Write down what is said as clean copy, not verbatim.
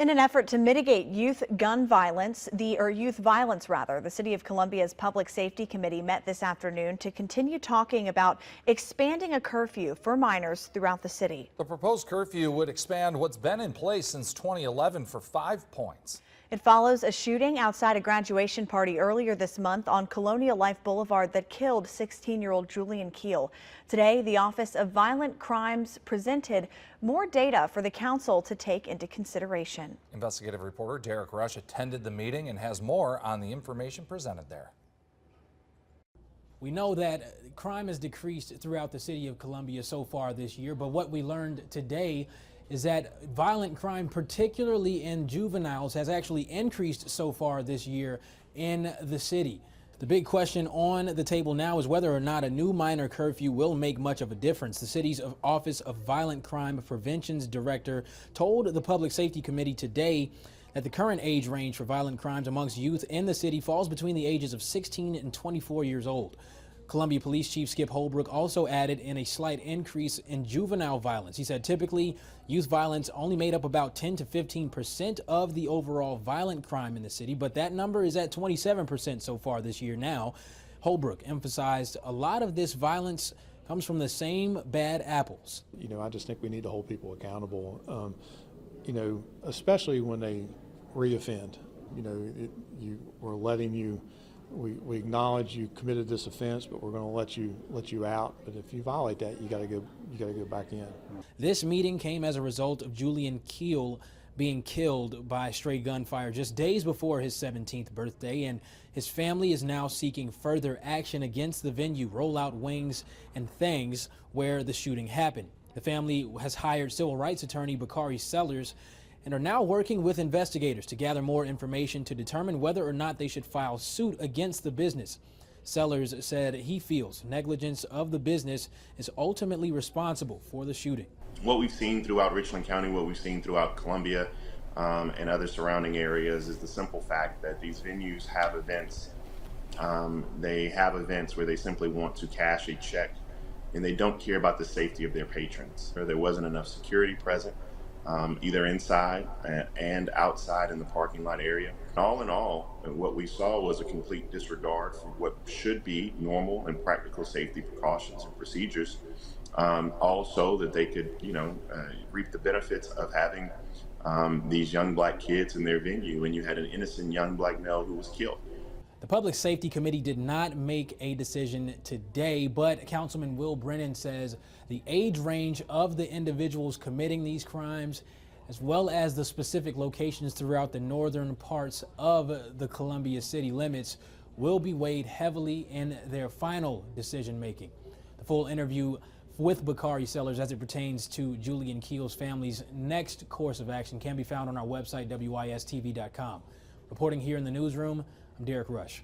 In an effort to mitigate youth violence, the City of Columbia's Public Safety Committee met this afternoon to continue talking about expanding a curfew for minors throughout the city. The proposed curfew would expand what's been in place since 2011 for 5 points. It follows a shooting outside a graduation party earlier this month on Colonial Life Boulevard that killed 16-year-old Julian Keel. Today, the Office of Violent Crimes presented more data for the council to take into consideration. Investigative reporter Derek Rush attended the meeting and has more on the information presented there. We know that crime has decreased throughout the city of Columbia so far this year, but what we learned today is that violent crime, particularly in juveniles, has actually increased so far this year in the city. The big question on the table now is whether or not a new minor curfew will make much of a difference. The city's Office of Violent Crime Prevention's director told the Public Safety Committee today that the current age range for violent crimes amongst youth in the city falls between the ages of 16 and 24 years old. Columbia Police Chief Skip Holbrook also added in a slight increase in juvenile violence. He said typically youth violence only made up about 10 to 15% of the overall violent crime in the city, but that number is at 27% so far this year now. Holbrook emphasized a lot of this violence comes from the same bad apples. I just think we need to hold people accountable, especially when they reoffend. We're letting you. We acknowledge you committed this offense, but we're going to let you out. But if you violate that, you got to go back in. This meeting came as a result of Julian Keel being killed by stray gunfire just days before his 17th birthday, and his family is now seeking further action against the venue, Rollout Wings and Things, where the shooting happened. The family has hired civil rights attorney Bakari Sellers and are now working with investigators to gather more information to determine whether or not they should file suit against the business. Sellers said he feels negligence of the business is ultimately responsible for the shooting. What we've seen throughout Richland County, what we've seen throughout Columbia and other surrounding areas is the simple fact that these venues have events. They have events where they simply want to cash a check and they don't care about the safety of their patrons. There wasn't enough security present. Either inside and outside in the parking lot area. All in all, what we saw was a complete disregard for what should be normal and practical safety precautions and procedures. Also that they could, reap the benefits of having these young black kids in their venue when you had an innocent young black male who was killed. The Public Safety Committee did not make a decision today, but Councilman Will Brennan says the age range of the individuals committing these crimes, as well as the specific locations throughout the northern parts of the Columbia city limits, will be weighed heavily in their final decision making. The full interview with Bakari Sellers as it pertains to Julian Keel's family's next course of action can be found on our website, WISTV.com. Reporting here in the newsroom, I'm Derek Rush.